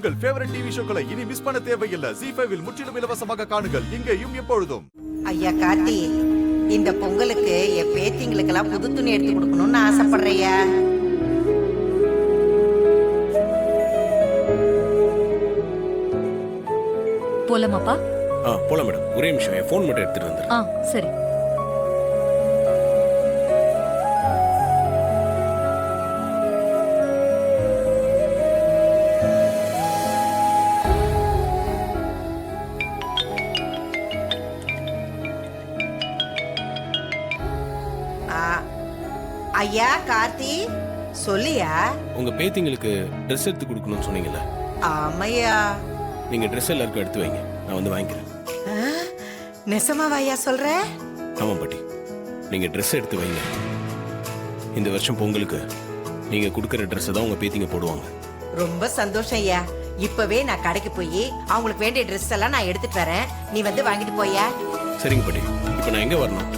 உங்கள் favourite TV ஷோக்களை இனி miss பண்ண தேவையில்லை. ZEE5 இல் முற்றிலும் இலவசமாக காணுங்கள். இங்கேயும் எப்பொழுதும். ஐயா கார்த்தி, இந்த பொங்கலுக்கு என் பேத்திங்களுக்கெல்லாம் புது துணி எடுத்து கொடுக்கணும்னு ஆசைப்படுறையா. போலாமாப்பா? போலாம் மேடம். ஒரே நிமிஷம் என் ஃபோன் மட்டும் எடுத்துட்டு வந்துடுறேன். சரி. ஐயா கார்த்தி, சொல்லியா? உங்க பேத்திங்களுக்கு ட்ரெஸ் எடுத்து கொடுக்கணும்னு சொன்னீங்கல்ல? ஆமையா. நீங்க ட்ரெஸ் எல்லாருக்கும் எடுத்து வைங்க, நான் வந்து வாங்கிக்கிறேன். நெசமாவா ஐயா சொல்ற? ஆமா பாட்டி, நீங்க ட்ரெஸ் எடுத்து வைங்க. இந்த வருஷம் பொங்கலுக்கு நீங்க கொடுக்கற ட்ரெஸ் தான் உங்க பேத்திங்க போடுவாங்க. ரொம்ப சந்தோஷம் ஐயா. இப்பவே நான் கடைக்கு போய் அவங்களுக்கு வேண்டிய ட்ரெஸ் எல்லாம் நான் எடுத்துட்டு வரேன். நீ வந்து வாங்கிட்டு போயா? சரிங்க பாட்டி. இப்போ நான் எங்க வரணும்?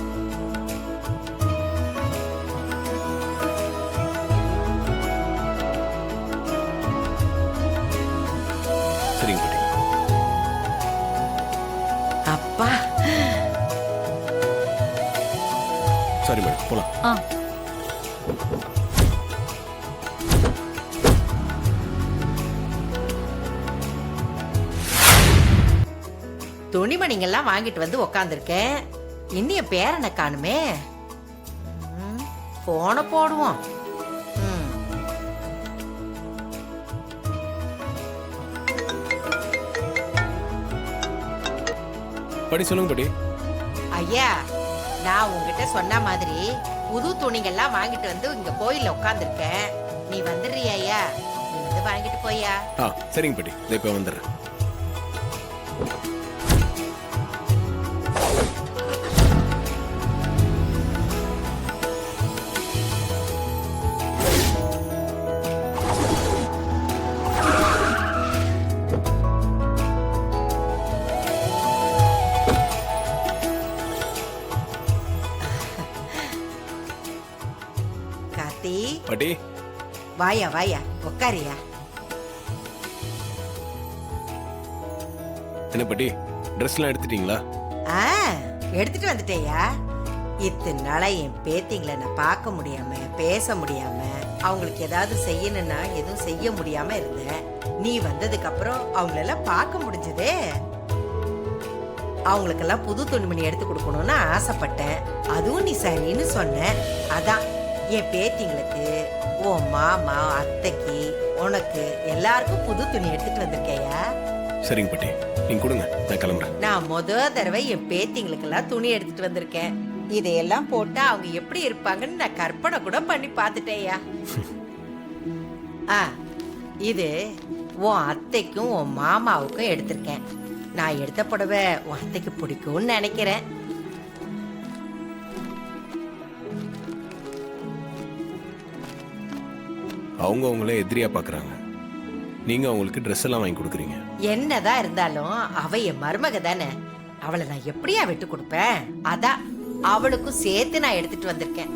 சரிங்க பாட்டி. அப்பா. சரி மேடம், போலாம். துணிமணிங்கெல்லாம் வாங்கிட்டு வந்து உக்காந்துருக்கேன். இன்னும் பேரனை காணுமே. போன போடுவோம். படி சொல்லுங்க படி. ஐயா, நான் உங்ககிட்ட சொன்ன மாதிரி புது துணிங்கெல்லாம் வாங்கிட்டு வந்து இங்க கோயில்ல உட்காந்துருக்கேன். நீ வந்துடுறியா ஐயா? நீ வந்து வாங்கிட்டு போயா? சரிங்க படி, இப்ப வந்துடுறேன். பாட்டி, வாயா வாயா, உட்காரியா. என்ன பாட்டி, ட்ரெஸ் எல்லாம் எடுத்துட்டீங்களா? எடுத்துட்டு வந்துட்டேயா. இத்தனை நாளா என் பேத்திங்களை நான் பார்க்க முடியாம பேச முடியாம அவங்களுக்கு ஏதாவது செய்யணும்னா எதுவும் செய்ய முடியாம இருந்தேன். நீ வந்ததுக்கு அப்புறம் அவங்களெல்லாம் பார்க்க முடிஞ்சதே. அவங்களுக்கெல்லாம் புது துணிமணி எடுத்து கொடுக்கணும்னு ஆசைப்பட்டேன். அதுவும் நீ சரின்னு சொன்ன. அதான் என் பேத்திங்களுக்கு, உன் மாமா, அத்தைக்கு, உனக்கு எல்லாருக்கும் புது துணி எடுத்துட்டு வந்திருக்கையா. சரிங்க பாட்டி, நீங்க கொடுங்க, நான் கிளம்புறேன். நான் தடவை என் பேத்திங்களுக்கு எல்லாம் துணி எடுத்துட்டு வந்திருக்கேன். இதையெல்லாம் போட்டா அவங்க எப்படி இருப்பாங்கன்னு நான் கற்பனை கூட பண்ணி பார்த்துட்டேயா. இது உன் அத்தைக்கும் உன் மாமாவுக்கும் எடுத்திருக்கேன். நான் எடுத்த புடவை உன் அத்தைக்கு பிடிக்கும்னு நினைக்கிறேன். அவங்க அவங்கள எதிரியா பாக்குறாங்க, நீங்க அவங்களுக்கு ட்ரெஸ் எல்லாம் வாங்கி கொடுக்குறீங்க. என்னதான் இருந்தாலும் அவ என் மருமக தானே, அவளை நான் எப்படியா விட்டு கொடுப்பேன்? அதான் அவளுக்கும் சேர்த்து நான் எடுத்துட்டு வந்திருக்கேன்.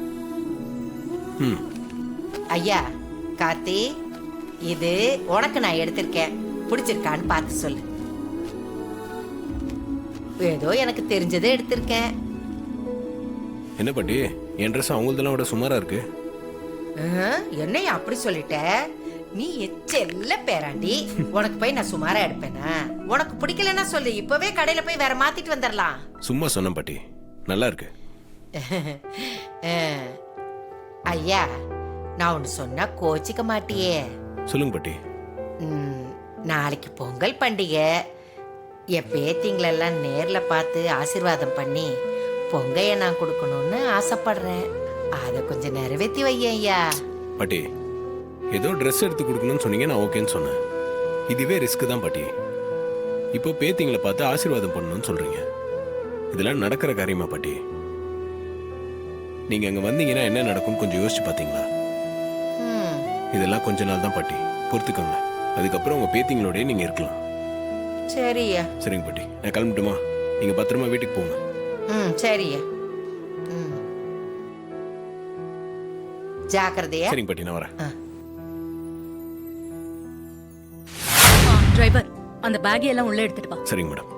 ஐயா கார்த்தி, இது உனக்கு நான் எடுத்திருக்கேன். பிடிச்சிருக்கான்னு பார்த்து சொல்லு. ஏதோ எனக்கு தெரிஞ்சதை எடுத்திருக்கேன். என்ன பாட்டி, என் ட்ரெஸ் அவங்களதெல்லாம் விட சுமாரா இருக்கு. என்னையா அப்படி சொல்லிட்ட? நீ எச்செல்ல பேராண்டி. உனக்கு போய் நான் சுமாரா எடுப்பேனா? உனக்கு பிடிக்கலன்னா சொல்லு, இப்பவே கடையில போய் வேற மாத்திட்டு வந்துடலாம். சும்மா சொன்ன பாட்டி, நல்லா இருக்கு. ஐயா, நான் ஒன்னு சொன்னா கோச்சிக்க மாட்டியே? சொல்லுங்க பாட்டி. நாளைக்கு பொங்கல் பண்டிகை. என் பேத்திங்களெல்லாம் நேர்ல பார்த்து ஆசீர்வாதம் பண்ணி பொங்கைய நான் கொடுக்கணும்னு ஆசைப்படுறேன். அதை கொஞ்சம் நிறைவேற்றி வையா. பாட்டி, ஏதோ ட்ரெஸ் எடுத்து கொடுக்கணும்னு சொன்னீங்க, நான் ஓகேன்னு சொன்னேன். இதுவே ரிஸ்க் தான் பாட்டி. இப்போ பேத்திங்களை பார்த்து ஆசீர்வாதம் பண்ணணும்னு சொல்றீங்க. இதெல்லாம் நடக்கிற காரியமா பாட்டி? நீங்க அங்க வந்தீங்கன்னா என்ன நடக்கும்னு கொஞ்சம் யோசிச்சு பாத்தீங்களா? இதெல்லாம் கொஞ்ச நாள் தான் பாட்டி, பொறுத்துக்கோங்க. அதுக்கப்புறம் உங்க பேத்திங்களோட நீங்க இருக்கலாம். சரியா? சரிங்க பாட்டி, நான் கிளம்பட்டுமா? நீங்க பத்திரமா வீட்டுக்கு போங்க. சரியா. ஜாக்கிரதையா. சரிங்க பாட்டி, நான் வரேன். டிரைவர் அந்த பேக் எல்லாம் உள்ள எடுத்துட்டு வா. சரிங்க மேடம்.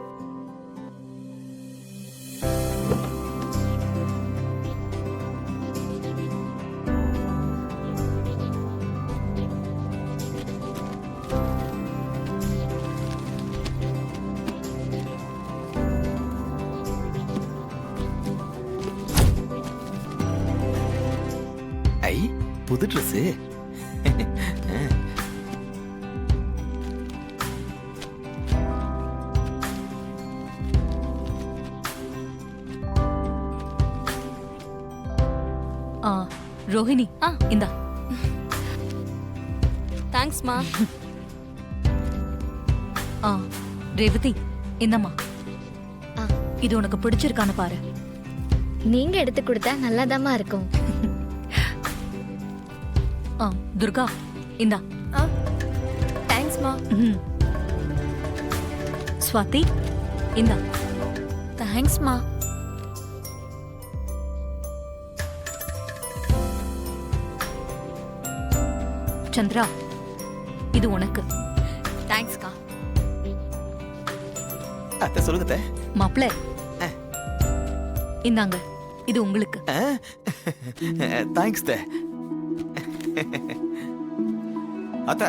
ஐ புது ட்ரெஸ்ஸு. ஆ ரோஹிணி இந்தா. தேங்க்ஸ்மா. ஆ ரேவதி இந்தம்மா. ஆ. இது உனக்கு பிடிச்சிருக்கான்னு பாரு. நீங்க எடுத்து கொடுத்தா நல்லாதாம்மா இருக்கும். ஆ துர்கா இந்தா. தேங்க்ஸ்மா. ம். ஸ்வாதி இந்தா. தேங்க்ஸ்மா. சந்திரா இது உனக்கு. தேங்க்ஸ்க்கா. அத்தை சொல்லுங்க அத்தை. மாப்ள இந்தாங்க இது உங்களுக்கு. தேங்க்ஸ் அத்தை. அத்தை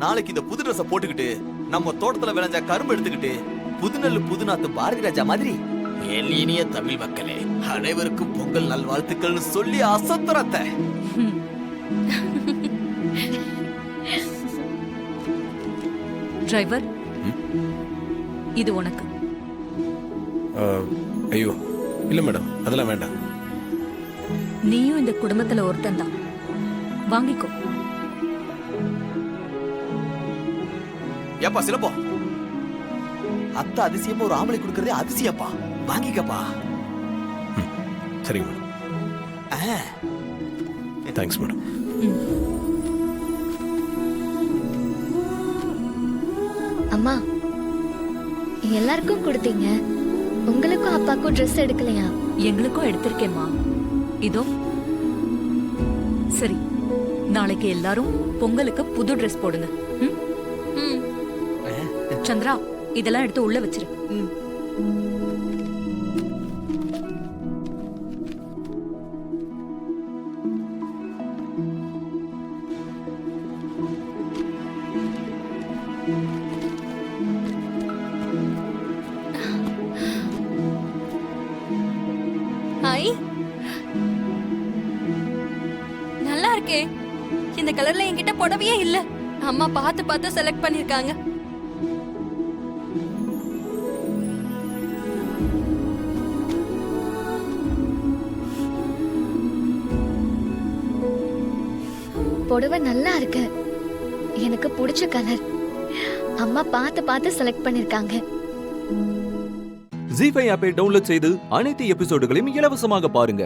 நாளைக்கு இந்த புது ட்ரெஸ்ஸை போட்டுக்கிட்டு நம்ம தோட்டத்துல விளைஞ்ச கரும்பு எடுத்துக்கிட்டு புதுநெல்லு புதுநாத்து பாரதி ராஜா மாதிரி என் இனிய தமிழ் மக்களே அனைவருக்கும் பொங்கல் நல்வாழ்த்துக்கள்னு சொல்லி அசத்துறத்த. டிரைவர் இது உனக்கு. ஐயோ இல்லை மேடம், அதெல்லாம் வேண்டாம். நீயும் இந்த குடும்பத்துல ஒருத்தன் தான், வாங்கிக்கோ. ஏப்பா சிலப்போ அத்தை அதிசயமா ஒரு ஆம்பளை கொடுக்கறதே அதிசயப்பா. வாங்கிக்கப்பா. சரிங்க மேடம். Thanks madam. அம்மா எல்லாருக்கும் கொடுத்தீங்க, உங்களுக்கும் அப்பாக்கும் ட்ரெஸ் எடுக்கலையா? எங்களுக்கும் எடுத்திருக்கேம்மா. இதோ. சரி, நாளைக்கு எல்லாரும் பொங்கலுக்கு புது ட்ரெஸ் போடுங்க. ம்? சந்திரா இதெல்லாம் எடுத்து உள்ள வச்சிரு. ஐ நல்லா இருக்கே. இந்த கலர்ல என்கிட்ட புடவையே இல்ல. அம்மா பார்த்து பார்த்து செலக்ட் பண்ணிருக்காங்க. புடவை நல்லா இருக்கு, எனக்கு பிடிச்ச கலர். அம்மா பார்த்து பார்த்து செலக்ட் பண்ணிருக்காங்க. ஜீ5 ஆப்பை டவுன்லோட் செய்து அனைத்து எபிசோடுகளையும் இலவசமாக பாருங்க.